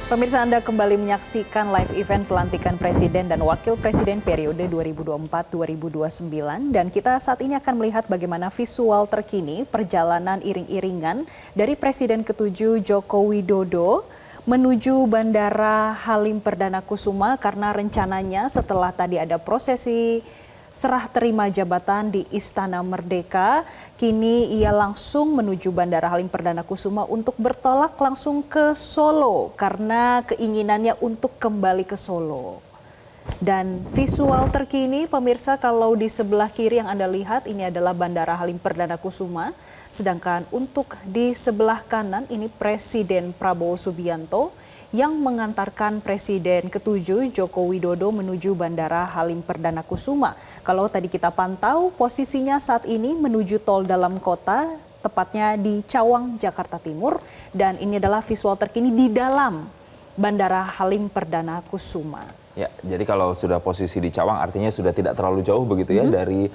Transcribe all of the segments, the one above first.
Pemirsa, Anda kembali menyaksikan live event pelantikan Presiden dan Wakil Presiden periode 2024-2029 dan kita saat ini akan melihat bagaimana visual terkini perjalanan iring-iringan dari Presiden ke-7 Joko Widodo menuju Bandara Halim Perdana Kusuma karena rencananya setelah tadi ada prosesi serah terima jabatan di Istana Merdeka, kini ia langsung menuju Bandara Halim Perdana Kusuma untuk bertolak langsung ke Solo karena keinginannya untuk kembali ke Solo. Dan visual terkini pemirsa, kalau di sebelah kiri yang Anda lihat ini adalah Bandara Halim Perdana Kusuma, sedangkan untuk di sebelah kanan ini Presiden Prabowo Subianto yang mengantarkan Presiden ke-7 Joko Widodo menuju Bandara Halim Perdana Kusuma. Kalau tadi kita pantau posisinya saat ini menuju tol dalam kota, tepatnya di Cawang, Jakarta Timur. Dan ini adalah visual terkini di dalam Bandara Halim Perdana Kusuma. Ya, jadi kalau sudah posisi di Cawang artinya sudah tidak terlalu jauh begitu ya dari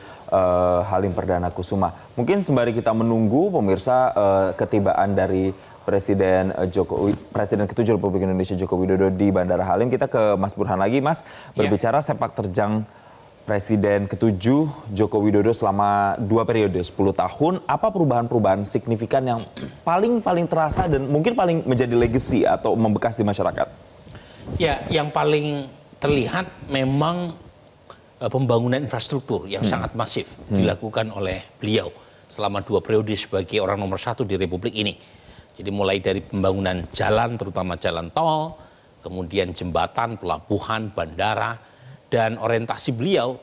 Halim Perdana Kusuma. Mungkin sembari kita menunggu pemirsa ketibaan dari Presiden ke-7 Republik Indonesia Joko Widodo di Bandara Halim, kita ke Mas Burhan lagi, Mas. Berbicara sepak terjang Presiden ke-7 Joko Widodo selama 2 periode 10 tahun, apa perubahan-perubahan signifikan yang paling terasa dan mungkin paling menjadi legacy atau membekas di masyarakat? Ya, yang paling terlihat memang pembangunan infrastruktur yang sangat masif dilakukan oleh beliau selama 2 periode sebagai orang nomor 1 di Republik ini. Jadi mulai dari pembangunan jalan, terutama jalan tol, kemudian jembatan, pelabuhan, bandara, dan orientasi beliau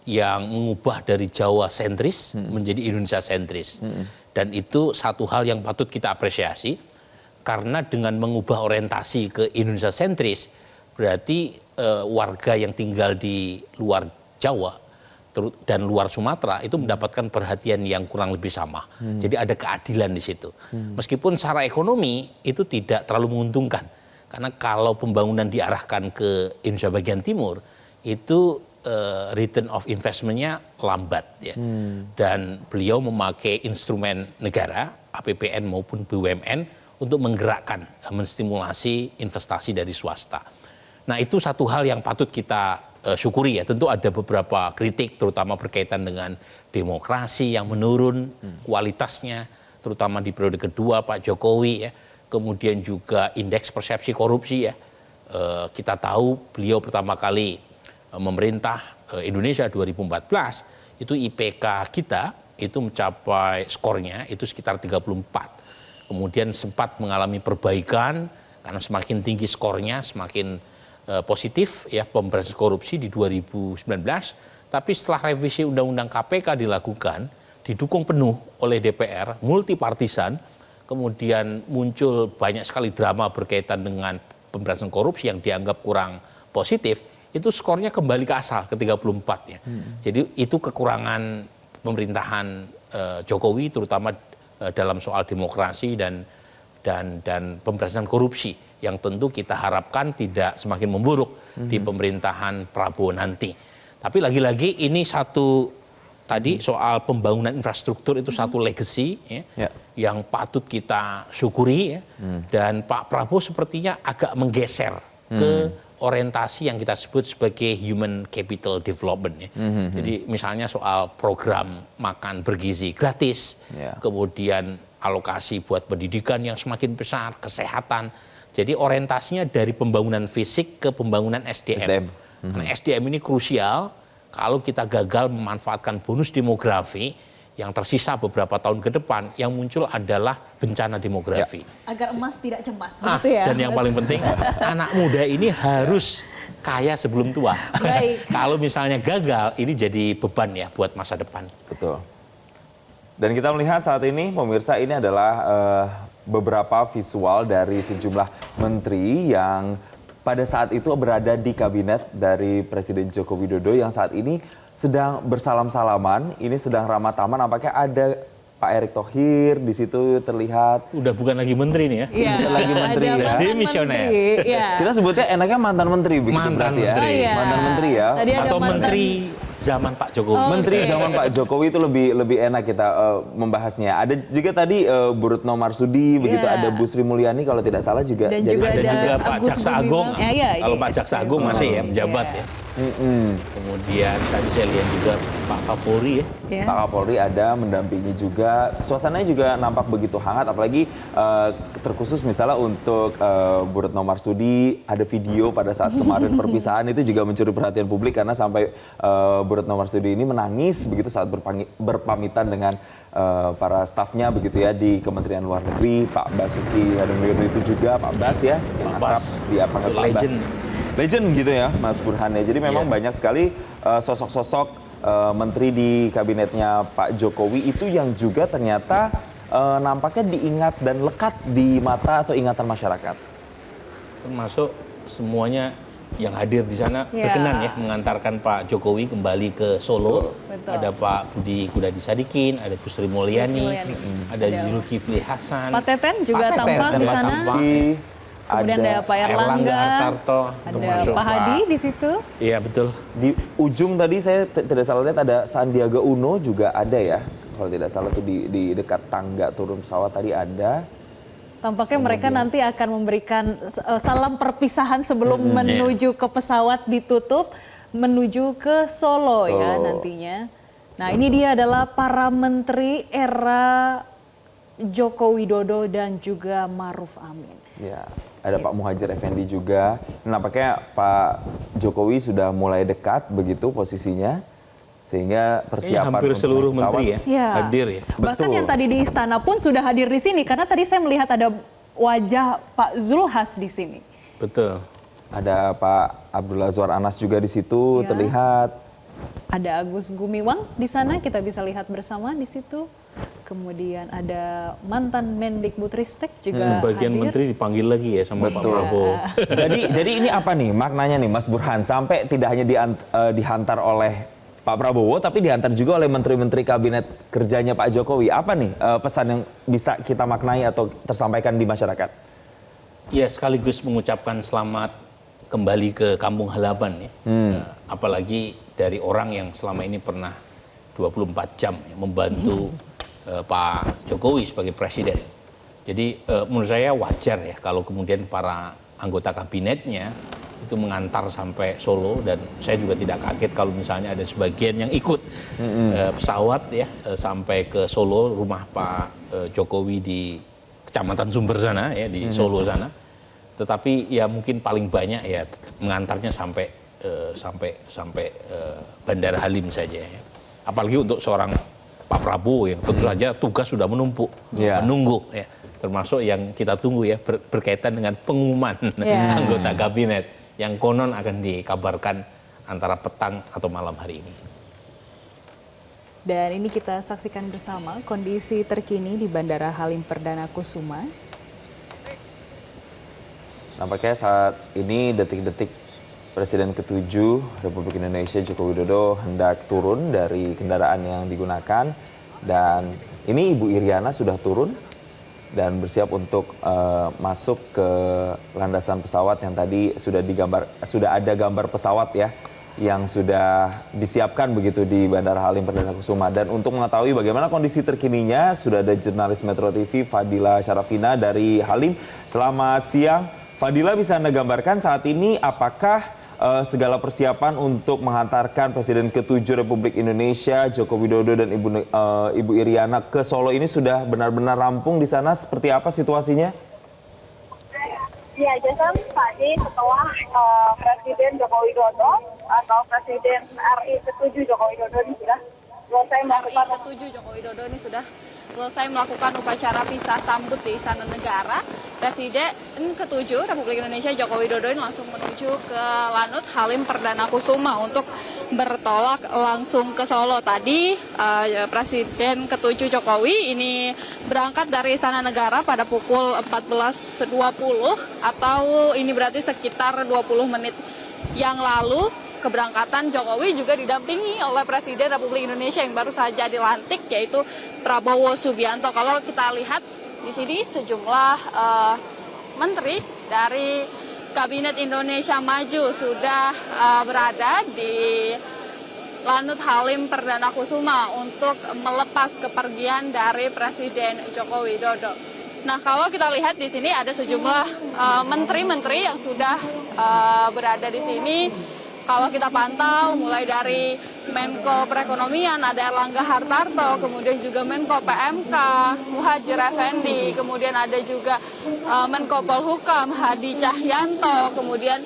yang mengubah dari Jawa sentris menjadi Indonesia sentris. Dan itu satu hal yang patut kita apresiasi, karena dengan mengubah orientasi ke Indonesia sentris, berarti warga yang tinggal di luar Jawa dan luar Sumatera itu mendapatkan perhatian yang kurang lebih sama. Jadi ada keadilan di situ. Meskipun secara ekonomi itu tidak terlalu menguntungkan. Karena kalau pembangunan diarahkan ke Indonesia bagian timur, itu return of investment-nya lambat. Ya. Dan beliau memakai instrumen negara, APBN maupun BUMN, untuk menggerakkan, menstimulasi investasi dari swasta. Nah itu satu hal yang patut kita syukuri ya. Tentu ada beberapa kritik terutama berkaitan dengan demokrasi yang menurun kualitasnya, terutama di periode kedua Pak Jokowi ya. Kemudian juga indeks persepsi korupsi ya. Kita tahu beliau pertama kali memerintah Indonesia 2014 itu IPK kita itu mencapai skornya itu sekitar 34. Kemudian sempat mengalami perbaikan karena semakin tinggi skornya semakin positif ya pemberantasan korupsi di 2019, tapi setelah revisi Undang-Undang KPK dilakukan, didukung penuh oleh DPR, multipartisan, kemudian muncul banyak sekali drama berkaitan dengan pemberantasan korupsi yang dianggap kurang positif, itu skornya kembali ke asal ke 34 ya. Jadi itu kekurangan pemerintahan Jokowi terutama dalam soal demokrasi dan pemberantasan korupsi yang tentu kita harapkan tidak semakin memburuk di pemerintahan Prabowo nanti. Tapi lagi-lagi ini satu tadi soal pembangunan infrastruktur itu satu legacy ya, yang patut kita syukuri ya. Dan Pak Prabowo sepertinya agak menggeser ke orientasi yang kita sebut sebagai human capital development ya. Jadi misalnya soal program makan bergizi gratis, kemudian alokasi buat pendidikan yang semakin besar, kesehatan. Jadi orientasinya dari pembangunan fisik ke pembangunan SDM. Karena SDM ini krusial kalau kita gagal memanfaatkan bonus demografi yang tersisa beberapa tahun ke depan, yang muncul adalah bencana demografi. Agar emas tidak cemas, begitu ya. Dan yang paling penting, anak muda ini harus kaya sebelum tua. Kalau misalnya gagal, ini jadi beban ya buat masa depan. Betul. Dan kita melihat saat ini, pemirsa, ini adalah beberapa visual dari sejumlah menteri yang pada saat itu berada di kabinet dari Presiden Joko Widodo yang saat ini sedang bersalam-salaman, ini sedang ramah tamah. Nampaknya ada Pak Erick Thohir di situ terlihat. Udah bukan lagi menteri nih ya. Iya, bukan lagi menteri ya. Demisioner. Ya. Kita sebutnya enaknya mantan menteri begitu mantan berarti menteri. ya. Mantan menteri ya. Atau menteri zaman Pak Jokowi. Menteri zaman Pak Jokowi itu lebih enak kita membahasnya. Ada juga tadi Bu Retno Marsudi, begitu ada Bu Sri Mulyani kalau tidak salah juga. Dan juga Ada ada juga Pak Agus Jaksa Agung. Gumiwang. Kalau Pak Jaksa Agung masih ya menjabat ya. Kemudian tadi saya lihat juga Pak Kapolri ya. Pak Kapolri ada mendampingi juga. Suasananya juga nampak begitu hangat, apalagi terkhusus misalnya untuk Bu Retno Marsudi, ada video pada saat kemarin perpisahan itu juga mencuri perhatian publik karena sampai Bu Retno Marsudi ini menangis begitu saat berpamitan dengan para stafnya begitu ya di Kementerian Luar Negeri. Pak Basuki Hadimulyono itu juga, Pak Bas ya, yang akrab dipanggil Pak Bas. Legend gitu ya Mas Burhan ya. Jadi memang banyak sekali sosok-sosok menteri di kabinetnya Pak Jokowi itu yang juga ternyata nampaknya diingat dan lekat di mata atau ingatan masyarakat. Termasuk semuanya yang hadir di sana berkenan ya mengantarkan Pak Jokowi kembali ke Solo. Betul. Ada Pak Budi Gunadi Sadikin, ada Bu Sri Mulyani, ada Zulkifli Hasan. Pak Teten juga tampak di sana. Kemudian ada Pak Erlangga, Hartarto, ada Pak Hadi di situ. Iya betul. Di ujung tadi saya tidak salah lihat ada Sandiaga Uno juga ada ya. Kalau tidak salah tuh di dekat tangga turun pesawat tadi ada. Tampaknya mereka nanti akan memberikan salam perpisahan sebelum menuju ke pesawat ditutup, menuju ke Solo ya nantinya. Nah ini dia adalah para menteri era Joko Widodo dan juga Maruf Amin. Ya, ada Pak Muhadjir Effendi juga. Nampaknya Pak Jokowi sudah mulai dekat begitu posisinya. Sehingga persiapan hampir seluruh pesawat, menteri ya hadir ya. Bahkan yang tadi di istana pun sudah hadir di sini karena tadi saya melihat ada wajah Pak Zulhas di sini. Betul. Ada Pak Abdul Azwar Anas juga di situ terlihat. Ada Agus Gumiwang di sana, kita bisa lihat bersama di situ. Kemudian ada mantan Mendikbudristek juga Sebagian hadir. menteri dipanggil lagi ya sama Pak Prabowo. Jadi ini apa nih maknanya nih Mas Burhan, sampai tidak hanya dihantar oleh Pak Prabowo tapi dihantar juga oleh menteri-menteri kabinet kerjanya Pak Jokowi. Apa nih pesan yang bisa kita maknai atau tersampaikan di masyarakat? Ya sekaligus mengucapkan selamat kembali ke kampung halaman ya. Apalagi dari orang yang selama ini pernah 24 jam ya, membantu Pak Jokowi sebagai presiden. Jadi menurut saya wajar ya kalau kemudian para anggota kabinetnya itu mengantar sampai Solo, dan saya juga tidak kaget kalau misalnya ada sebagian yang ikut pesawat ya sampai ke Solo, rumah Pak Jokowi di Kecamatan Sumber sana ya di Solo sana. Tetapi ya mungkin paling banyak ya mengantarnya sampai Bandara Halim saja ya. Apalagi untuk seorang Pak Prabowo yang tentu saja tugas sudah menumpuk, menunggu ya. Termasuk yang kita tunggu ya berkaitan dengan pengumuman anggota kabinet yang konon akan dikabarkan antara petang atau malam hari ini. Dan ini kita saksikan bersama kondisi terkini di Bandara Halim Perdana Kusuma. Nampaknya saat ini detik-detik Presiden ke-7 Republik Indonesia Joko Widodo hendak turun dari kendaraan yang digunakan, dan ini Ibu Iriana sudah turun dan bersiap untuk masuk ke landasan pesawat yang tadi sudah ada gambar pesawat ya yang sudah disiapkan begitu di Bandara Halim Perdana Kusuma. Dan untuk mengetahui bagaimana kondisi terkininya sudah ada jurnalis Metro TV Fadila Syarafina dari Halim. Selamat siang Fadila, bisa Anda gambarkan saat ini apakah segala persiapan untuk menghantarkan Presiden ke-7 Republik Indonesia Joko Widodo dan Ibu Iriana ke Solo ini sudah benar-benar rampung di sana? Seperti apa situasinya? Ya, Jason, tadi setelah Presiden Joko Widodo atau Presiden RI ke-7 Joko Widodo ini sudah selesai melakukan ke-7 Joko Widodo ini sudah selesai melakukan upacara pisah sambut di Istana Negara. Presiden ke-7 Republik Indonesia Joko Widodo ini langsung menuju ke Lanut Halim Perdana Kusuma untuk bertolak langsung ke Solo. Tadi Presiden ke-7 Jokowi ini berangkat dari Istana Negara pada pukul 14.20 atau ini berarti sekitar 20 menit yang lalu. Keberangkatan Jokowi juga didampingi oleh Presiden Republik Indonesia yang baru saja dilantik, yaitu Prabowo Subianto. Kalau kita lihat di sini sejumlah menteri dari Kabinet Indonesia Maju sudah berada di Lanut Halim Perdana Kusuma untuk melepas kepergian dari Presiden Joko Widodo. Nah, kalau kita lihat di sini ada sejumlah menteri-menteri yang sudah berada di sini. Kalau kita pantau mulai dari Menko Perekonomian ada Erlangga Hartarto, kemudian juga Menko PMK Muhadjir Effendi, kemudian ada juga Menko Polhukam Hadi Cahyanto, kemudian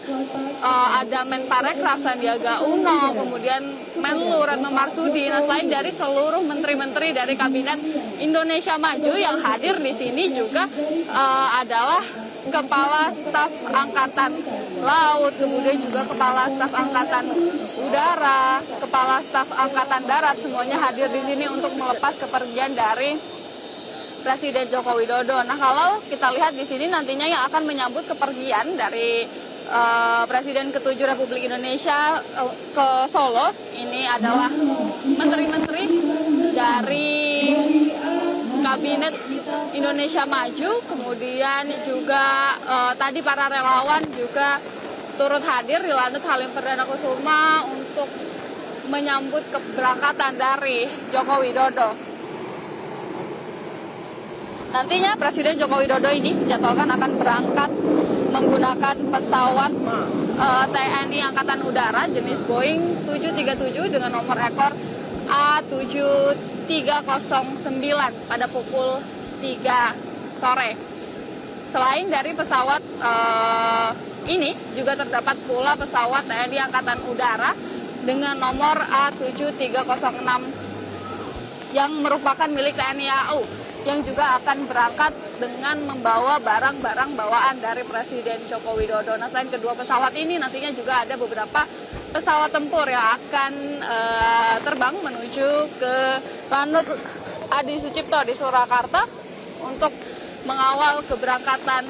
ada Menparekraf Sandiaga Uno, kemudian Menlu Retno Marsudi. Nah, selain dari seluruh menteri-menteri dari Kabinet Indonesia Maju yang hadir di sini juga adalah Kepala Staf Angkatan Laut, kemudian juga Kepala Staf Angkatan Udara, Kepala Staf Angkatan Darat, semuanya hadir di sini untuk melepas kepergian dari Presiden Joko Widodo. Nah, kalau kita lihat di sini nantinya yang akan menyambut kepergian dari Presiden ke-7 Republik Indonesia ke Solo, ini adalah menteri-menteri dari Kabinet Indonesia Maju, kemudian juga tadi para relawan juga turut hadir di Lanut Halim Perdana Kusuma untuk menyambut keberangkatan dari Joko Widodo. Nantinya Presiden Joko Widodo ini dijadwalkan akan berangkat menggunakan pesawat TNI Angkatan Udara jenis Boeing 737 dengan nomor ekor A7309 pada pukul 3 sore. Selain dari pesawat ini juga terdapat pula pesawat TNI Angkatan Udara dengan nomor A7306 yang merupakan milik TNI AU yang juga akan berangkat dengan membawa barang-barang bawaan dari Presiden Joko Widodo. Nah, selain kedua pesawat ini nantinya juga ada beberapa pesawat tempur yang akan terbang menuju ke Lanut Adi Sucipto di Surakarta untuk mengawal keberangkatan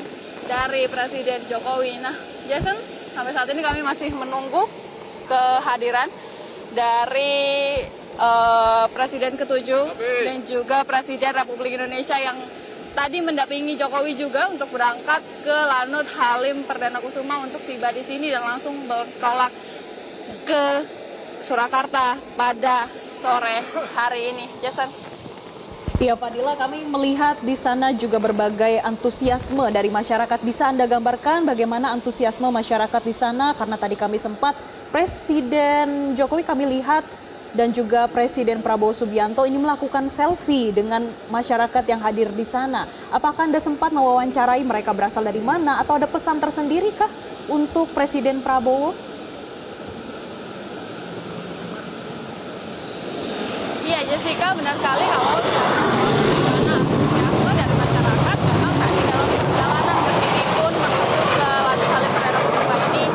dari Presiden Jokowi. Nah, Jason, sampai saat ini kami masih menunggu kehadiran dari Presiden ke-7 dan juga Presiden Republik Indonesia yang tadi mendampingi Jokowi juga untuk berangkat ke Lanut Halim Perdana Kusuma untuk tiba di sini dan langsung bertolak ke Surakarta pada sore hari ini. Jason. Iya, Fadila, kami melihat di sana juga berbagai antusiasme dari masyarakat. Bisa Anda gambarkan bagaimana antusiasme masyarakat di sana? Karena tadi kami sempat Presiden Jokowi kami lihat dan juga Presiden Prabowo Subianto ini melakukan selfie dengan masyarakat yang hadir di sana. Apakah Anda sempat mewawancarai mereka berasal dari mana atau ada pesan tersendiri kah untuk Presiden Prabowo? Iya, Jessica, benar sekali kalau karena antusiasme dari masyarakat memang tadi dalam perjalanan ke sini pun menuju ke Lanut Halim Perdana Kusuma ini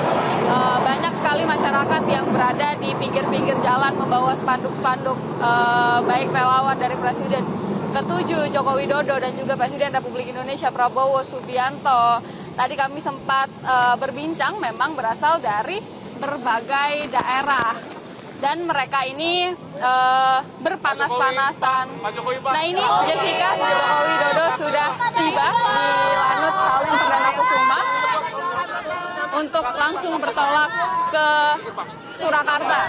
banyak sekali masyarakat yang berada di pinggir-pinggir jalan membawa spanduk-spanduk baik relawan dari Presiden ke-7 Joko Widodo dan juga Presiden Republik Indonesia Prabowo Subianto. Tadi kami sempat berbincang memang berasal dari berbagai daerah. Dan mereka ini berpanas-panasan. Nah, ini Jessica, Joko Widodo sudah tiba di Lanut Halim Perdana Kusuma untuk langsung bertolak ke Surakarta.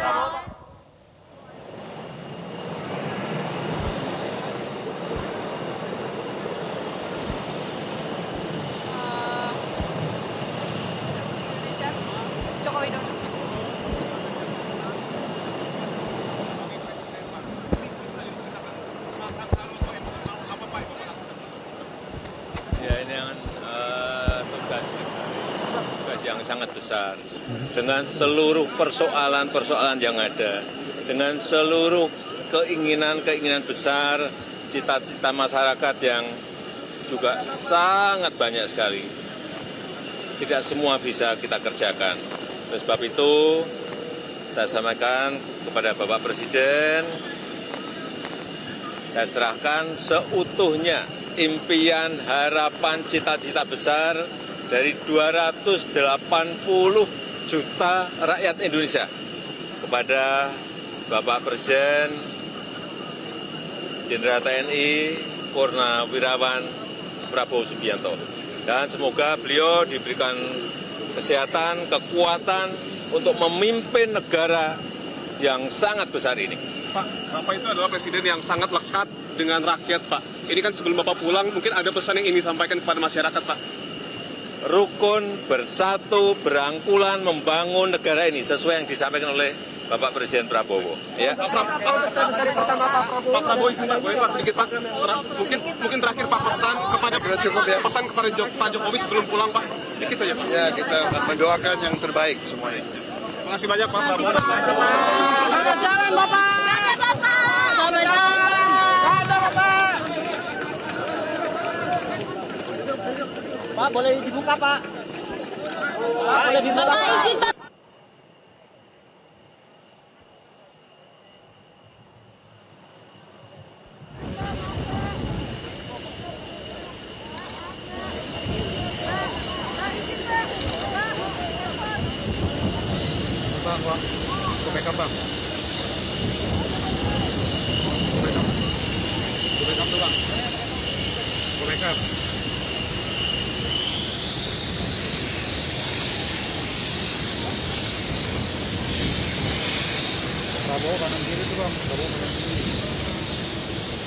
Joko Widodo. Ya, ini kan tugas yang sangat besar dengan seluruh persoalan-persoalan yang ada, dengan seluruh keinginan-keinginan besar, cita-cita masyarakat yang juga sangat banyak sekali. Tidak semua bisa kita kerjakan. Oleh sebab itu, saya sampaikan kepada Bapak Presiden, saya serahkan seutuhnya impian, harapan, cita-cita besar dari 280 juta rakyat Indonesia kepada Bapak Presiden Jenderal TNI Purnawirawan Prabowo Subianto. Dan semoga beliau diberikan kesehatan, kekuatan untuk memimpin negara yang sangat besar ini. Pak, Bapak itu adalah presiden yang sangat lekat dengan rakyat, Pak. Ini kan sebelum Bapak pulang, mungkin ada pesan yang ingin disampaikan kepada masyarakat, Pak. Rukun, bersatu, berangkulan, membangun negara ini sesuai yang disampaikan oleh Bapak Presiden Prabowo. Ya. Pak Prabowo, izin Pak, boleh Pak sedikit Pak. Mungkin terakhir Pak pesan kepada pesan kepada Pak Jokowi sebelum pulang Pak. Sedikit saja Pak. Ya, kita mendoakan yang terbaik semuanya. Terima kasih banyak Pak Prabowo. Selamat jalan Bapak. Selamat jalan. Ada Bapak. Pak boleh dibuka Pak. Pak boleh dibuka Pak. Izin Pak. Bang, ke backup Bang. Ke backup tuh Bang. Ke backup. Prabowo kanan kiri tuh Bang. Prabowo kanan kiri.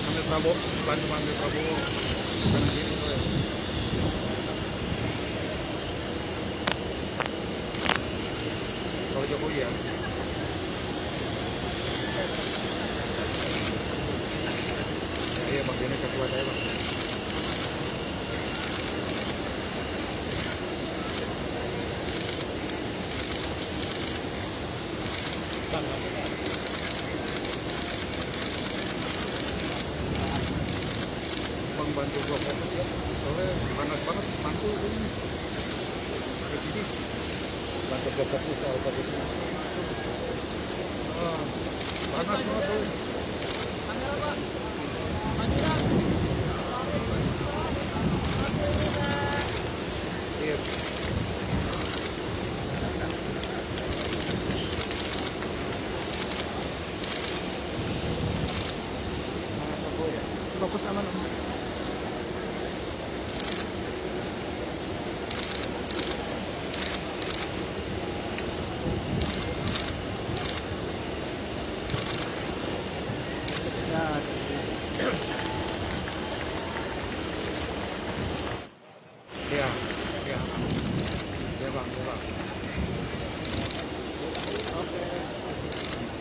Ambil Prabowo, bantu ambil Prabowo. Kanan kiri tuh ya. Kalau Jokowi ya. Iya, bagiannya ketua saya, Bang. Bang, bantu gua fokus ya. Soalnya panas banget, mantul ini. Ke sini. Bantu gua fokus soal fokusnya. Panas banget tuh. Iya. Fokus aman. Ya, ya, ya bang, ya bang. Oke,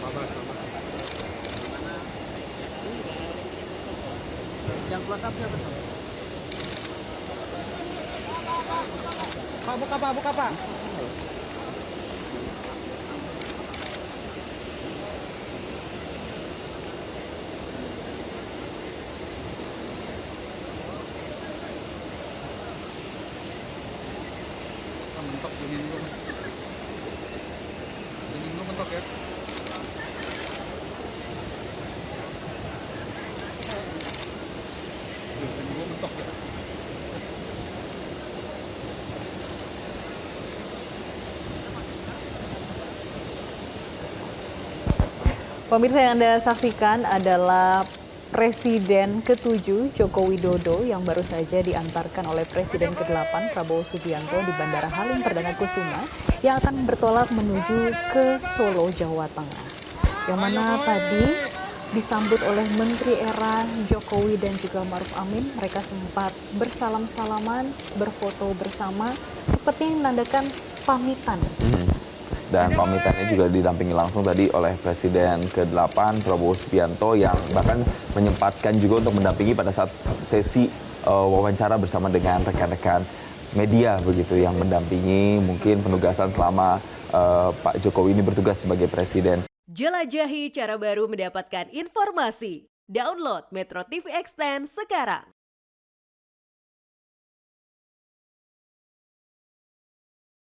sabar, sabar. Yang keluar siapa betul? Pak, buka Pak, buka Pak. Mentok ini dulu. Ini dulu mentok ya. Ini dulu mentok ya. Pemirsa, yang Anda saksikan adalah Presiden ke-7 Joko Widodo yang baru saja diantarkan oleh Presiden ke-8 Prabowo Subianto di Bandara Halim Perdana Kusuma yang akan bertolak menuju ke Solo, Jawa Tengah. Yang mana tadi disambut oleh Menteri Era Jokowi dan juga Maruf Amin. Mereka sempat bersalam-salaman, berfoto bersama, seperti menandakan pamitan. Dan pamitannya juga didampingi langsung tadi oleh Presiden ke-8 Prabowo Subianto yang bahkan menyempatkan juga untuk mendampingi pada saat sesi wawancara bersama dengan rekan-rekan media begitu yang mendampingi mungkin penugasan selama Pak Jokowi ini bertugas sebagai Presiden. Jelajahi cara baru mendapatkan informasi. Download Metro TV Extend sekarang.